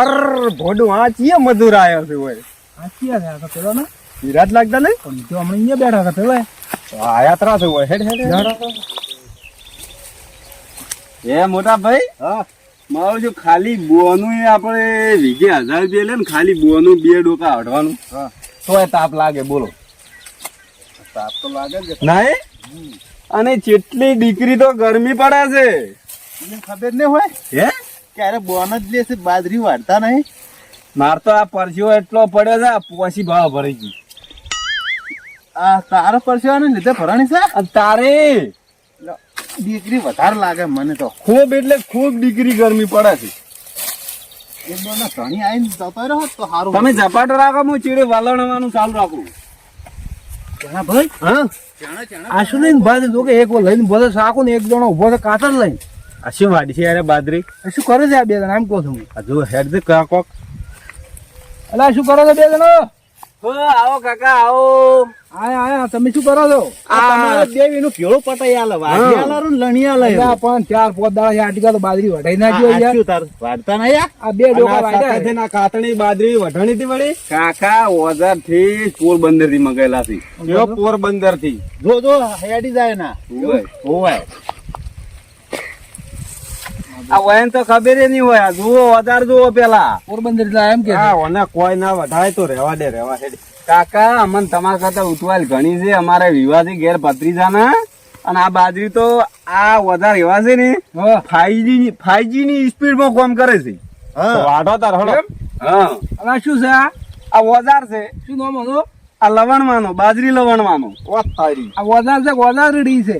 [SPEAKER 5] અર ભોડું આ ચીએ મજૂર આવ્યો છે ઓય
[SPEAKER 2] આ ક્યાં ગયા હતા પેલો ને
[SPEAKER 5] વિરાટ લાગતા નહીં
[SPEAKER 2] પણ ઈ તો હમણાં અહીંયા બેઠા હતા પેલો
[SPEAKER 5] આયા ત્રાસ હોય હેડ હેડ
[SPEAKER 4] એ મોટા ભાઈ
[SPEAKER 5] હા
[SPEAKER 4] મારું જો ખાલી બોનું એ આપણે વીઘે 1000 રૂપિયા લે ને ખાલી બોનું 2 ડોકા હટવાનું
[SPEAKER 5] હા
[SPEAKER 4] તોય તાપ લાગે બોલો
[SPEAKER 5] તાપ તો લાગે જ
[SPEAKER 4] નહીં અને જેટલી ડિગ્રી તો ગરમી પડે છે
[SPEAKER 5] એને ખબર નહીં હોય
[SPEAKER 4] હે
[SPEAKER 5] ક્યારે બોનસ લેશે બાજરી વાઢતા નહીં
[SPEAKER 4] માર તો આ પરસ્યો એટલો પડ્યો છે પોસી ભાવ ભરી ગઈ
[SPEAKER 5] આ તારો પરસેવાને લીધે ભરાણી છે
[SPEAKER 4] અને તારે
[SPEAKER 5] ડિગ્રી વધારે લાગે મને તો
[SPEAKER 4] ખૂબ એટલે ખૂબ ડિગ્રી ગરમી પડે છે
[SPEAKER 5] એક બોનસ ઘણી આવીને જતો રહ્યો હોત તો સારું
[SPEAKER 4] તમે ઝપાટો રાખો હું ચીડે વલણવાનું ચાલુ રાખું
[SPEAKER 2] હા ભાઈ
[SPEAKER 4] હા
[SPEAKER 2] આ શું લઈને બાદ જો કે એક લઈને બધે સાકું ને એક જણો ઉભો છે કાતર લઈને
[SPEAKER 4] આ શું વાડી છે યાર બાજરી
[SPEAKER 2] આ શું કરે છે આ બે જણા એમ કહું છું હું
[SPEAKER 4] આ જો હેડ દે કોક
[SPEAKER 2] અલા શું કરો છો બે જણો
[SPEAKER 4] આવો કાકા આવો
[SPEAKER 2] આયા આયા તમે શું કરો છો
[SPEAKER 5] તમારે દેવીનું કેળું પટાઈ આલે વાઢી આલારું ને લણી આલે
[SPEAKER 2] અલા પણ 4-5 દાડા આટકા તો બાજરી વઢાઈ નાખ્યો યાર
[SPEAKER 5] શું તાર વાઢતા નહીં યાર
[SPEAKER 2] આ બે ડોકા વાઢ્યા છે.
[SPEAKER 4] કાતણી બાજરી વઢાણી થી વળી કાકા ઓઝર થી પોરબંદર થી મંગાયેલા છે
[SPEAKER 5] કેવો
[SPEAKER 4] પોરબંદર થી
[SPEAKER 5] જો હેડી જાય ના હોવાય
[SPEAKER 4] આ વયન તો ખબર નહીં હોય આ જુઓ વધારે જુઓ પેલા
[SPEAKER 2] પોરબંદર એટલે એમ કે
[SPEAKER 4] હા ઓને કોઈ ના વધારે તો રહેવા દે કાકા અમન તમારા કરતા ઉતવાલ ઘણી છે અમારે વિવાદી ઘેર ભત્રીજાના અને આ બાજરી તો આ વધારે એવા છે ને 5G ની સ્પીડ માં કામ કરે છે વાઢો તાર હળો હા
[SPEAKER 2] અલા શું છે
[SPEAKER 4] આ ઓજાર છે
[SPEAKER 2] શું નામ હતો
[SPEAKER 4] આ લવણમાંનો બાજરી લવણમાંનો
[SPEAKER 5] વાત તારી
[SPEAKER 2] આ વોઝાર છે વોઝારડી છે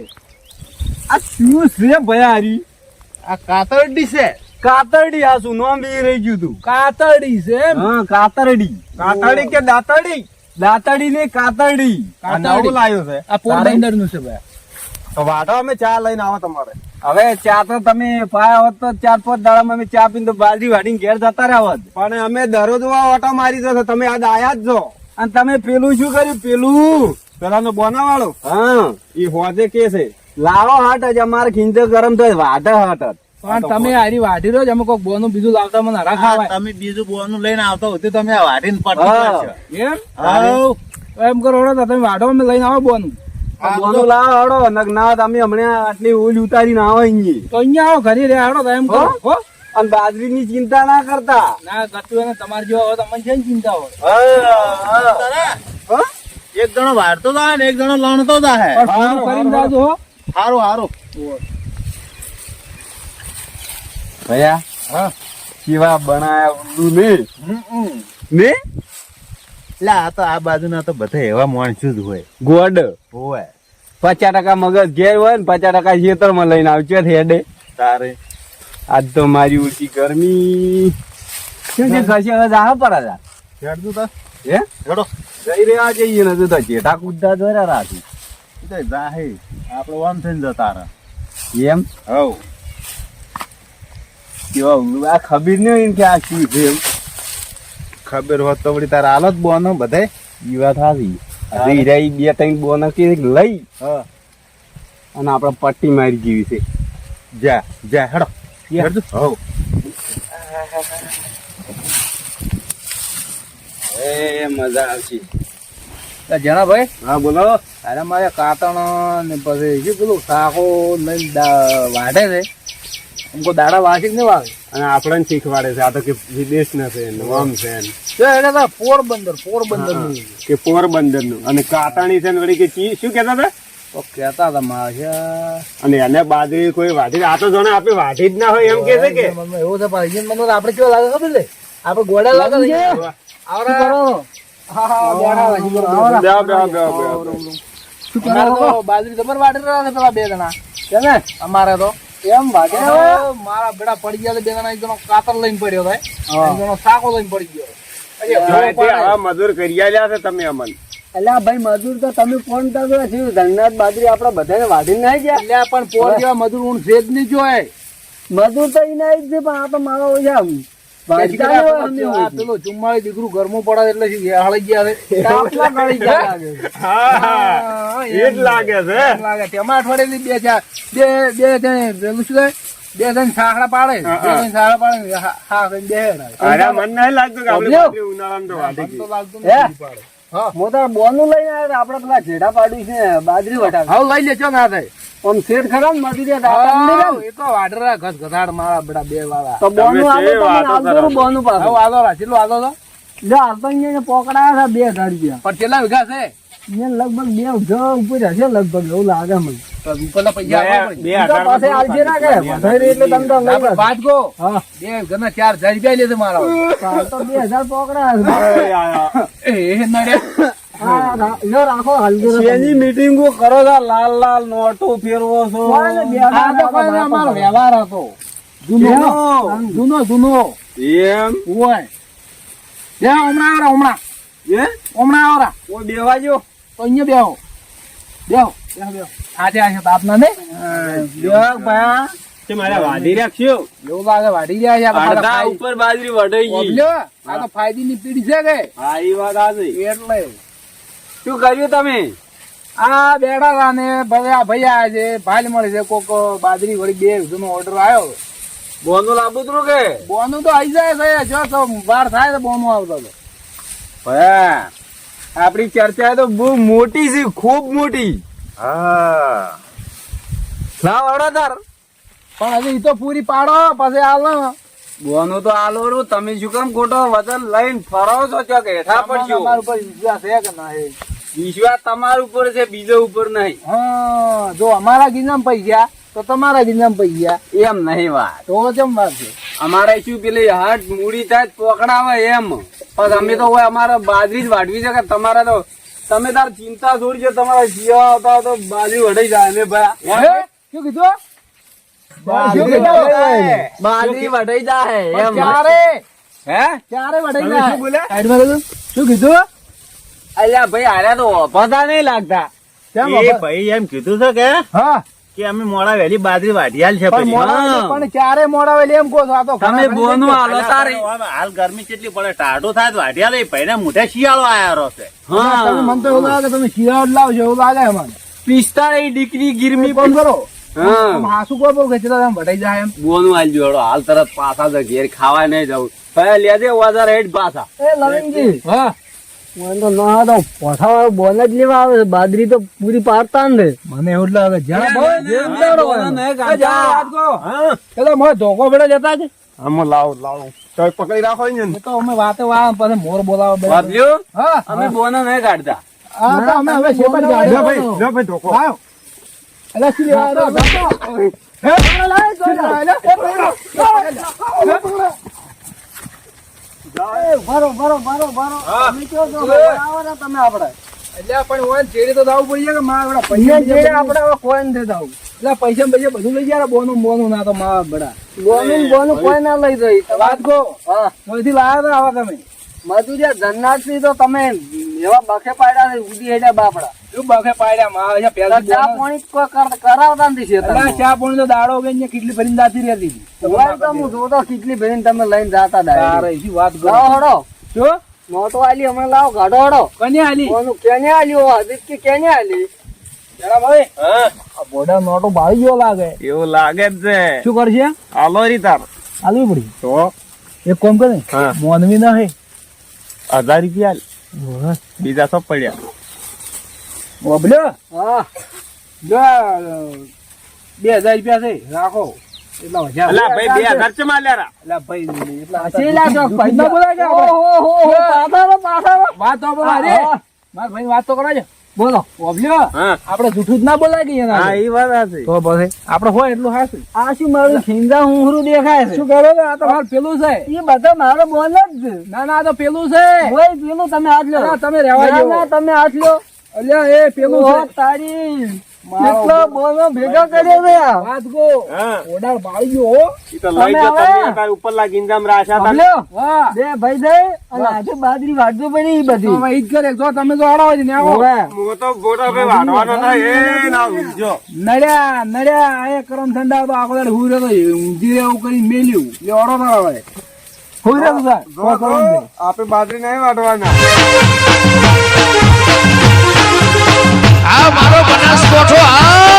[SPEAKER 4] આ શું છે ભયારી
[SPEAKER 5] આ કાતરડી છે
[SPEAKER 4] કાતરડી આ શું નામ બી રહી ગયું તું
[SPEAKER 2] કાતરડી છે એમ?
[SPEAKER 4] હા કાતરડી કે દાતરડી દાતરડી ને કાતરડી આ નવું લાવ્યો છે
[SPEAKER 2] આ પોરબંદર નું છે ભાઈ
[SPEAKER 4] તો વાઢો અમે ચા લઈને આવો તમારે હવે ચા તો તમે પાયા હોત તો 4-5 દાડામાં અમે ચા પીને તો બાજરી વાઢીને ઘેર જતા રહ્યા હોત પણ અમે દરરોજ ઓટો મારી જશો તમે આજ આયા જ છો અને તમે પેલું શું કર્યું પેલું પેલાનો બોના વાળો હા એ હોજે કે છે લાવો હટ જ અમારે ખીંચો ગરમ થાય વાઢે હટ જ
[SPEAKER 2] પણ તમે હારી વાઢી રહ્યો અમે કોઈક બોનું બીજું લાવતા મને હરા ખાવાય
[SPEAKER 5] તમે બીજું બોનું લઈને આવતો હતો તમે આ વાઢીને પડતી
[SPEAKER 4] હા.
[SPEAKER 5] કરશો.
[SPEAKER 2] એમ
[SPEAKER 5] હાઉ.
[SPEAKER 2] એમ કરો હળો તો તમે વાઢો અમે લઈને આવો બોનું
[SPEAKER 4] બોનું લાવો હડો નક ના તમે હમણાં આટલી ઓલી ઉતારીને આવો અહીંયા
[SPEAKER 2] તો અહીંયા આવો ઘરે રે હળો તો એમ કરો
[SPEAKER 4] હો?
[SPEAKER 2] હો
[SPEAKER 4] અને બાજરીની ચિંતા ના કરતા
[SPEAKER 2] ના કરતું એને તમારે જેવા હોય તો મને છે ને ચિંતા હોય
[SPEAKER 5] હા? એક જણો વાઢતો જાય ને એક જણો લણતો જાય
[SPEAKER 2] પણ ફોન કરીને જાજો હો
[SPEAKER 5] હારું હારું
[SPEAKER 4] ભયા
[SPEAKER 5] હા
[SPEAKER 4] કેવા બનાયા ઉલ્લુ ને ને
[SPEAKER 5] એટલે આ તો આ બાજુના તો બધા એવા માણસો જ હોય
[SPEAKER 4] ગોડ
[SPEAKER 5] હોય
[SPEAKER 4] 50% મગજ ઘેર હોય ને 50% ખેતરમાં લઈને આવજો હેડે
[SPEAKER 5] તારે
[SPEAKER 4] આજ તો મારી ઓછી ગરમી શું છે ઘસે હવે જાહ પડે
[SPEAKER 5] હેડતું તા
[SPEAKER 4] હે
[SPEAKER 5] હેડો
[SPEAKER 4] જઈ રહ્યા જઈએ ને તો જેઠા કુદા દોર્યા રાખી
[SPEAKER 5] એ તો જાહે આપણે ઓમ થઈને જતા રહે
[SPEAKER 4] એમ
[SPEAKER 5] હવ
[SPEAKER 4] કેવા ઉલ્લુ આ ખબર નહીં હોય ને કે આ શું છે એમ
[SPEAKER 5] ખબર હોત તો વળી તારા હાલત બોનો બધાય
[SPEAKER 4] ઈ વાત હારી હીરાઈ 2-3 બોનસ કે લઈ
[SPEAKER 5] હા
[SPEAKER 4] અને આપણે પટ્ટી મારી જેવી છે
[SPEAKER 5] જા જા હેડો હેડજો હવ
[SPEAKER 4] એ મજા આવશે
[SPEAKER 2] જણા ભાઈ
[SPEAKER 4] હા બોલો
[SPEAKER 2] અરે મારે કાતણ ને પછી શું પેલું શાકો લઈને વાઢે છે અમકો દાડા વાસિક ને વાવે
[SPEAKER 3] અને આપણને શીખવાડે છે આ તો કે વિદેશ ના છે ને આમ છે ને.
[SPEAKER 2] એટલે તો પોરબંદર નું
[SPEAKER 3] કે પોરબંદર નું અને કાતાણી છે ને વળી કે શું કેતા હતા
[SPEAKER 2] તો કેતા હતા મારા
[SPEAKER 3] અને એને બાજરી કોઈ વાઢી આ તો જોને આપણે વાઢી જ ના હોય એમ કે છે કે
[SPEAKER 2] એવું છે પણ મને આપડે કેવો લાગે ખબર છે આપડે ગોડા લાગે બાજરી તમારે વાટે રહ્યા પેલા બે જણા કેને અમારે તો એમ વાટે મારા બેડા પડી ગયા બે જણા એક જણો કાતર લઈને પડ્યો થાય એક જણો સાકો લઈને પડી ગયો
[SPEAKER 3] મજૂર કરી આલ્યા છે તમે અમન
[SPEAKER 2] એટલે ભાઈ મજૂર તો તમે ફોન કરજો ધનનાથ બાજરી આપડે બધાને વાઢી નાખી ગયા એટલે પણ પોર જેવા મજૂર હું છે જ નહીં જોય મજૂર તો એને જ છે પણ આ તો મારો ઓછા પેલો ચુમ્માળી દીકરું ઘરમું પડે એટલે હળી ગયા છે
[SPEAKER 3] લાગે છે
[SPEAKER 2] તેમાં અઠવાડિયે બે ચાર બે પેલું શું કહે બે જણ સાંકડા પાડે બે જણ સાંકડા પાડે હા બે
[SPEAKER 3] મન નહીં લાગતું કે આપણે ઉનાળામાં તો વાઢી ગઈ.
[SPEAKER 2] હું તો બોનું લઈને આવ્યો આપડે પેલા જેડા પાડ્યું છે બાજરી વટાવે હવે લઈ લેજો ના થાય આમ શેર ખરા ને મજૂરી એ તો વાડરા ઘસ ઘસાડ મારા બેટા બે વાળા તો બોનું બોનું પાસે હવે આદો કેટલો આદો તો લે આલતો અહીંયા પોકડાયા છે 2000 રૂપિયા પણ કેટલા વીઘા છે લગભગ 2 વીઘા ઉપર હશે લગભગ એવું લાગે મને તો ઉપરના પૈસા પાસે આલજે ના કે વધારે એટલે તમે તો લઈ વાત કો હા 2 ઘરના 4000 રૂપિયા લેશે મારા તો 2000 પોકડા એ નડે રાખો હલ્દી
[SPEAKER 4] મીટિંગ કરો છો લાલ લાલ નોટો ફેરવો છો
[SPEAKER 2] અમારો વ્યવહાર હતો જૂનો
[SPEAKER 4] એમ
[SPEAKER 2] હોય હમણાં આવરા હમણાં આવરા
[SPEAKER 4] બેવા જો
[SPEAKER 2] તો અહીંયા બેહો આજે તાપના ને ભાઈ
[SPEAKER 3] તે મારા વાઢી રાખ્યો
[SPEAKER 2] એવું લાગે વાઢી રહ્યા છે
[SPEAKER 4] અડધા ઉપર બાજરી વઢાઈ ગઈ
[SPEAKER 2] આ તો ફાયદી ની પીડી છે કે
[SPEAKER 4] હા એ વાત સાચી
[SPEAKER 2] એટલે
[SPEAKER 4] શું કર્યું તમે
[SPEAKER 2] આ બેડા ને ભાઈ આવ્યા છે ભાઈ મળી છે કોક બાજરી વળી 2 વીઘાનો ઓર્ડર આવ્યો
[SPEAKER 4] બોનું લાંબુ તું કે
[SPEAKER 2] બોનું તો આવી જાય છે જો તો વાર થાય તો બોનું આવતો હતો
[SPEAKER 4] ભયા આપણી ચર્ચા તો બહુ મોટી છે ખૂબ મોટી
[SPEAKER 3] હા
[SPEAKER 4] ના વડો તાર
[SPEAKER 2] પણ હજી ઈ તો પૂરી પાડો પછી આલો
[SPEAKER 4] બોનું તો આલોરું તમે શું કામ ખોટો વજન લઈને ફરો છો ચોક હેઠા પડશો
[SPEAKER 2] તમારા ઉપર વિશ્વાસ છે કે ના
[SPEAKER 4] વિશ્વાસ તમારા ઉપર છે બીજો ઉપર નહીં
[SPEAKER 2] હા જો અમારા ગીજામ પૈસા તો તમારા ગીજામ પૈસા
[SPEAKER 4] એમ નહીં વાત
[SPEAKER 2] તો કેમ વાત છે
[SPEAKER 4] અમારે શું પેલી હાટ મૂડી થાય પકડાવે એમ પણ અમે તો હોય અમારે બાજરી જ વાઢવી છે કે તમારા તો તમે તાર ચિંતા છોડજો તમારા જીવા આવતા તો બાજરી વઢાઈ જાય અમે ભાઈ
[SPEAKER 2] શું કીધું
[SPEAKER 4] બાજરી વઢાઈ જાય એમ
[SPEAKER 2] ક્યારે
[SPEAKER 4] હે
[SPEAKER 2] ક્યારે વડાઈ
[SPEAKER 3] તમે શું બોલ્યા?
[SPEAKER 2] સાઈડમાં કીધું? શું કીધું
[SPEAKER 4] અલ્યા ભાઈ હારે તો પતા નહીં લાગતા
[SPEAKER 2] કેમ
[SPEAKER 5] એ
[SPEAKER 2] બાપા?
[SPEAKER 5] ભાઈ એમ કીધું છે કે
[SPEAKER 2] હા
[SPEAKER 5] કે અમે મોડા વહેલી બાજરી વાઢિયાલ છે
[SPEAKER 2] પણ
[SPEAKER 5] પછી.
[SPEAKER 2] મોડાવેલી પણ ક્યારે મોડાવેલી એમ કહો છો? આ તો
[SPEAKER 4] તમે બોનું હાલો તારી
[SPEAKER 5] હાલ ગરમી કેટલી પડે ટાઢું થાય તો વાઢિયાલ એ ભાઈને મોઢે શિયાળો આયારો છે
[SPEAKER 2] તમે મને તો એવું લાગે કે તમે શિયાળ લાવજો એવું લાગે મને
[SPEAKER 4] 45 ડિગ્રી ગરમી
[SPEAKER 2] ફોન કરો
[SPEAKER 4] હા
[SPEAKER 2] હાસુ કહો બહુ ખેંચતા તમે વટાઈ જાય એમ
[SPEAKER 4] બોનું હાલ જોડો હાલ તરત પાછા તો ઘેર ખાવા નહીં જવું ભાઈ લેજે વાજાર હેડ પાછા
[SPEAKER 2] એ લવિંગજી હા મને તો ના તો પોઠા બોલ જ લેવા આવે છે. બાજરી તો પૂરી પાડતા ને મને એવું લાગે જ્યાં બોલ જેમ દાડો હોય.
[SPEAKER 3] હા
[SPEAKER 2] પેલા મોય ધોકો બેડા જતા છે
[SPEAKER 3] આમાં લાવો તો પકડી રાખો ને
[SPEAKER 2] એ તો અમે વાતે વા પછી મોર બોલાવો બે.
[SPEAKER 4] વાપર્યો
[SPEAKER 2] હા
[SPEAKER 4] અમે બોનો નહીં કાઢતા
[SPEAKER 2] હા તો અમે હવે શેપર
[SPEAKER 3] લો
[SPEAKER 2] ગાડી
[SPEAKER 3] ભાઈ ધોકો
[SPEAKER 2] આવ અલા શું લેવા આવ્યો? ધોકો. હે લાય તો લાય એ પકડો. ભરો તમે કયો છો? આવો ને તમે આપણે એટલે પણ ઓય જેડે તો દાવ પડી જાય કે માં આપડા પૈસા જેડે આપણે હવે કોઈ નથી દાવ એટલે પૈસા બધું લઈ જાય બોનું ના તો માં બડા બોનું કોઈ ના લઈ જાય વાત કહો હા કોઈથી લાયા હતા આવા તમે મજૂરિયા જન્નાથની તો તમે એવા બખે પાડ્યા ને ઉડી હેડ્યા બાપડા શું બખે પાડ્યા માં અહીંયા પહેલા ચા પાણી કરાવતા નથી છે ચા પાણી તો દાડો ગઈ કેટલી ભરીને દાતી રહેતી હતી તો હું જોતો કેટલી ભરીને તમે લઈને જાતા ડાયરેક્ટ વાત કરો હડો શું નોટો આલી હમણાં લાવો ગાડો હડો કને આલી કોનું કેને આલ્યો હજી કે કેને આલી જરા ભાઈ
[SPEAKER 3] હા
[SPEAKER 2] આ બોડા નોટો ભાઈ ગયો લાગે
[SPEAKER 3] એવું લાગે જ છે
[SPEAKER 2] શું કરશે
[SPEAKER 3] હાલો રી તાર
[SPEAKER 2] આલવી પડી
[SPEAKER 3] તો
[SPEAKER 2] એક કામ કરે
[SPEAKER 3] હા
[SPEAKER 2] મોનવી ના હે
[SPEAKER 3] 1000 રૂપિયા બીજા સબ પડ્યા
[SPEAKER 2] ઓબલ્યો હા જો 2000 રૂપિયા છે રાખો એટલા હજાર.
[SPEAKER 3] અલા ભાઈ 2000 ચમાં લ્યા
[SPEAKER 2] અલા ભાઈ નહીં, એટલા હતા.
[SPEAKER 1] શેલા ચોક ભાઈ ન બોલાય કે આપણે? વાત તો બોલો અરે માર ભાઈ વાત તો કરાજો બોલો ઓબલ્યો
[SPEAKER 3] હા
[SPEAKER 1] આપણે જૂઠું જ ના બોલાય કે એના
[SPEAKER 3] હા ઈ વાત છે
[SPEAKER 1] તો પછી આપણે હોય એટલું હાસું
[SPEAKER 2] આ શું મારું ખીંજા હુંહરું દેખાય છે?
[SPEAKER 1] શું કરો છો? આ તો હાલ પેલું છે
[SPEAKER 2] એ બધા મારો બોલ જ છે.
[SPEAKER 1] ના ના આ તો પેલું છે
[SPEAKER 2] ઓય પેલું તમે હાથ લ્યો.
[SPEAKER 1] ના, તમે રહેવા
[SPEAKER 2] ના,
[SPEAKER 1] દ્યો.
[SPEAKER 2] ના, તમે હાથ લ્યો.
[SPEAKER 1] અલ્યા એ પેલું
[SPEAKER 2] ઓહો,
[SPEAKER 1] છે
[SPEAKER 2] તારી
[SPEAKER 1] મારો
[SPEAKER 2] કેટલો બોલો ભેગા કર્યો છે આ.
[SPEAKER 1] વાત ગો
[SPEAKER 3] હા
[SPEAKER 1] ઓડાળ બાળી ગયો હો
[SPEAKER 3] ઈ તો લઈ
[SPEAKER 2] તમે
[SPEAKER 3] જો
[SPEAKER 2] હવે?
[SPEAKER 3] તમે તાર ઉપરલા ગિંજામ રાશા તા
[SPEAKER 2] બબલ્યો,
[SPEAKER 1] વાહ
[SPEAKER 2] બે ભાઈ થઈ અને આજે બાજરી વાટજો પડી ઈ
[SPEAKER 1] તો
[SPEAKER 2] બધી.
[SPEAKER 1] હવે ઈ જ કરે જો તમે જો આડા હોય ને આવો
[SPEAKER 2] ઓવે.
[SPEAKER 3] હું તો ગોટા ભાઈ વાઢવાનો ના એ ના ઊંઝો
[SPEAKER 1] નડ્યા નડ્યા આ કરમ ઠંડા તો આખો દાડો હુઈ રહ્યો તો ઊંધી એવું કરી મેલ્યું એ ઓડો ના આવે હુઈ રહ્યો સર કો કરમ દે
[SPEAKER 3] આપે બાજરી નહીં વાઢવાના
[SPEAKER 1] આ મારો બનાસકોઠો આ